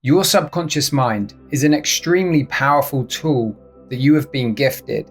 Your subconscious mind is an extremely powerful tool that you have been gifted.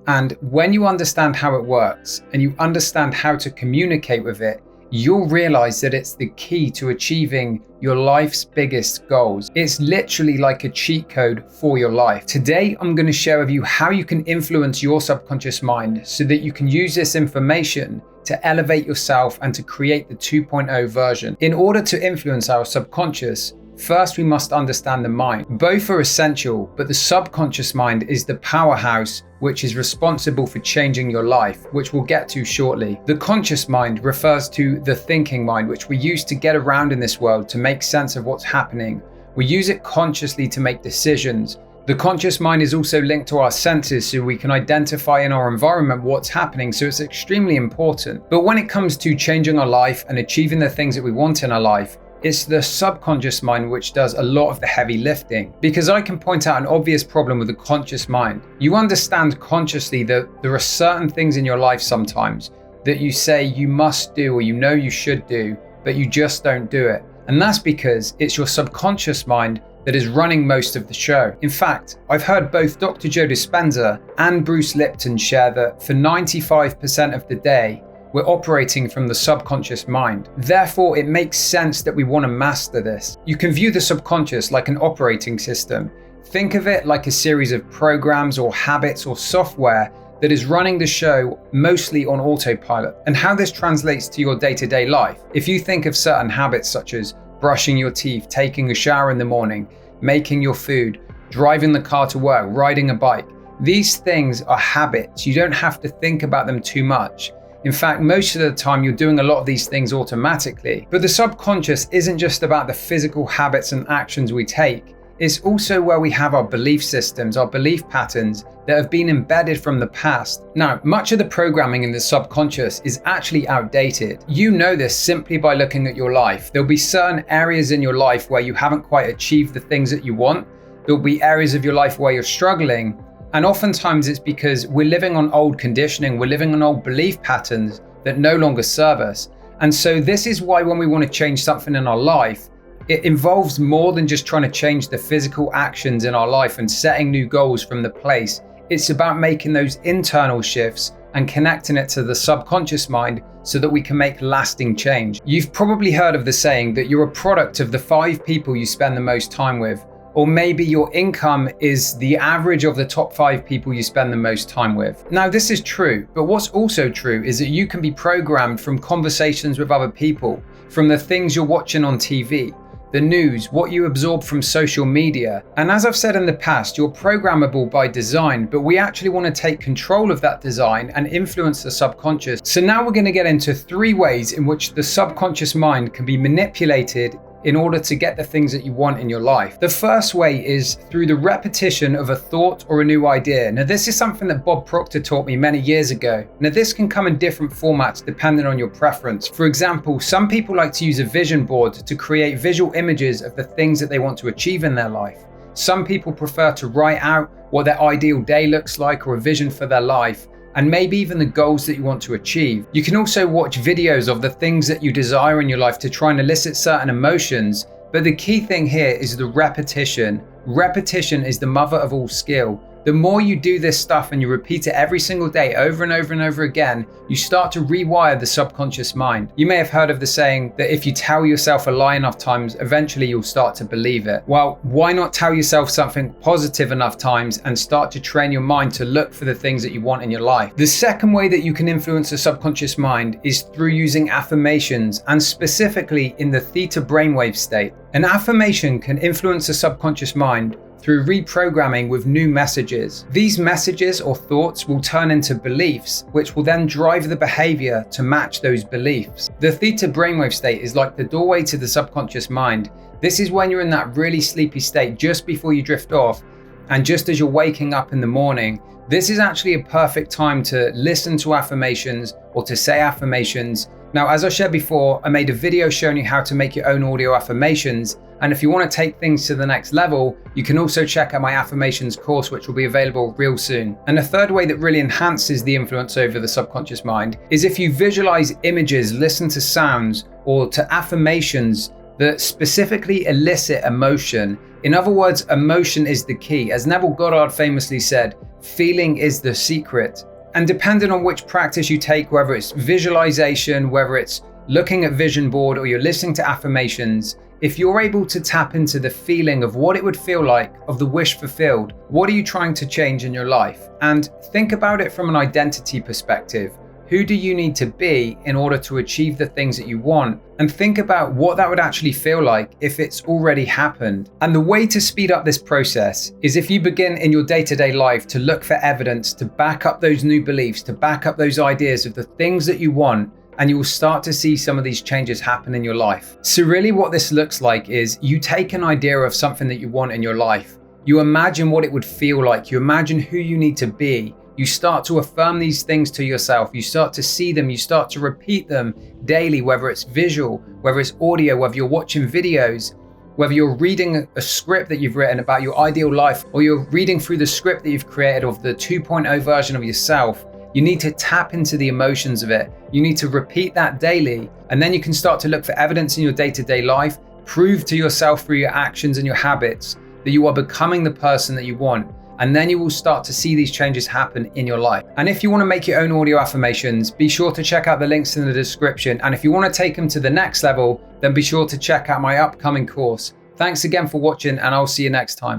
And when you understand how it works and you understand how to communicate with it, you'll realize that it's the key to achieving your life's biggest goals. It's literally like a cheat code for your life. Today, I'm going to share with you how you can influence your subconscious mind so that you can use this information to elevate yourself and to create the 2.0 version. In order to influence our subconscious, first we must understand the mind. Both are essential, but the subconscious mind is the powerhouse which is responsible for changing your life, which we'll get to shortly. The conscious mind refers to the thinking mind, which we use to get around in this world, to make sense of what's happening. We use it consciously to make decisions. The conscious mind is also linked to our senses, so we can identify in our environment what's happening, so it's extremely important. But when it comes to changing our life and achieving the things that we want in our life, it's the subconscious mind which does a lot of the heavy lifting. Because I can point out an obvious problem with the conscious mind. You understand consciously that there are certain things in your life sometimes that you say you must do or you know you should do, but you just don't do it. And that's because it's your subconscious mind that is running most of the show. In fact, I've heard both Dr. Joe Dispenza and Bruce Lipton share that for 95% of the day, we're operating from the subconscious mind. Therefore, it makes sense that we want to master this. You can view the subconscious like an operating system. Think of it like a series of programs or habits or software that is running the show mostly on autopilot. And how this translates to your day-to-day life. If you think of certain habits such as brushing your teeth, taking a shower in the morning, making your food, driving the car to work, riding a bike, these things are habits. You don't have to think about them too much. In fact, most of the time you're doing a lot of these things automatically. But the subconscious isn't just about the physical habits and actions we take. It's also where we have our belief systems, our belief patterns that have been embedded from the past. Now, much of the programming in the subconscious is actually outdated. You know this simply by looking at your life. There'll be certain areas in your life where you haven't quite achieved the things that you want. There'll be areas of your life where you're struggling. And oftentimes it's because we're living on old conditioning, we're living on old belief patterns that no longer serve us. And so this is why when we want to change something in our life, it involves more than just trying to change the physical actions in our life and setting new goals from the place. It's about making those internal shifts and connecting it to the subconscious mind so that we can make lasting change. You've probably heard of the saying that you're a product of the 5 people you spend the most time with. Or maybe your income is the average of the top 5 people you spend the most time with. Now, this is true, but what's also true is that you can be programmed from conversations with other people, from the things you're watching on TV, the news, what you absorb from social media. And as I've said in the past, you're programmable by design, but we actually want to take control of that design and influence the subconscious. So now we're going to get into 3 ways in which the subconscious mind can be manipulated in order to get the things that you want in your life. The first way is through the repetition of a thought or a new idea. Now, this is something that Bob Proctor taught me many years ago. Now, this can come in different formats depending on your preference. For example, some people like to use a vision board to create visual images of the things that they want to achieve in their life. Some people prefer to write out what their ideal day looks like or a vision for their life, and maybe even the goals that you want to achieve. You can also watch videos of the things that you desire in your life to try and elicit certain emotions, but the key thing here is the repetition. Repetition is the mother of all skill. The more you do this stuff and you repeat it every single day over and over and over again, you start to rewire the subconscious mind. You may have heard of the saying that if you tell yourself a lie enough times, eventually you'll start to believe it. Well, why not tell yourself something positive enough times and start to train your mind to look for the things that you want in your life? The second way that you can influence the subconscious mind is through using affirmations, and specifically in the theta brainwave state. An affirmation can influence the subconscious mind through reprogramming with new messages. These messages or thoughts will turn into beliefs, which will then drive the behavior to match those beliefs. The theta brainwave state is like the doorway to the subconscious mind. This is when you're in that really sleepy state just before you drift off, and just as you're waking up in the morning. This is actually a perfect time to listen to affirmations or to say affirmations. Now, as I shared before, I made a video showing you how to make your own audio affirmations. And if you want to take things to the next level, you can also check out my affirmations course, which will be available real soon. And a third way that really enhances the influence over the subconscious mind is if you visualize images, listen to sounds, or to affirmations that specifically elicit emotion. In other words, emotion is the key. As Neville Goddard famously said, feeling is the secret. And depending on which practice you take, whether it's visualization, whether it's looking at vision board, or you're listening to affirmations, if you're able to tap into the feeling of what it would feel like, of the wish fulfilled, what are you trying to change in your life? And think about it from an identity perspective. Who do you need to be in order to achieve the things that you want? And think about what that would actually feel like if it's already happened. And the way to speed up this process is if you begin in your day-to-day life to look for evidence, to back up those new beliefs, to back up those ideas of the things that you want, and you will start to see some of these changes happen in your life. So really what this looks like is you take an idea of something that you want in your life. You imagine what it would feel like. You imagine who you need to be. You start to affirm these things to yourself. You start to see them. You start to repeat them daily, whether it's visual, whether it's audio, whether you're watching videos, whether you're reading a script that you've written about your ideal life, or you're reading through the script that you've created of the 2.0 version of yourself. You need to tap into the emotions of it. You need to repeat that daily. And then you can start to look for evidence in your day-to-day life, prove to yourself through your actions and your habits that you are becoming the person that you want. And then you will start to see these changes happen in your life. And if you want to make your own audio affirmations, be sure to check out the links in the description. And if you want to take them to the next level, then be sure to check out my upcoming course. Thanks again for watching, and I'll see you next time.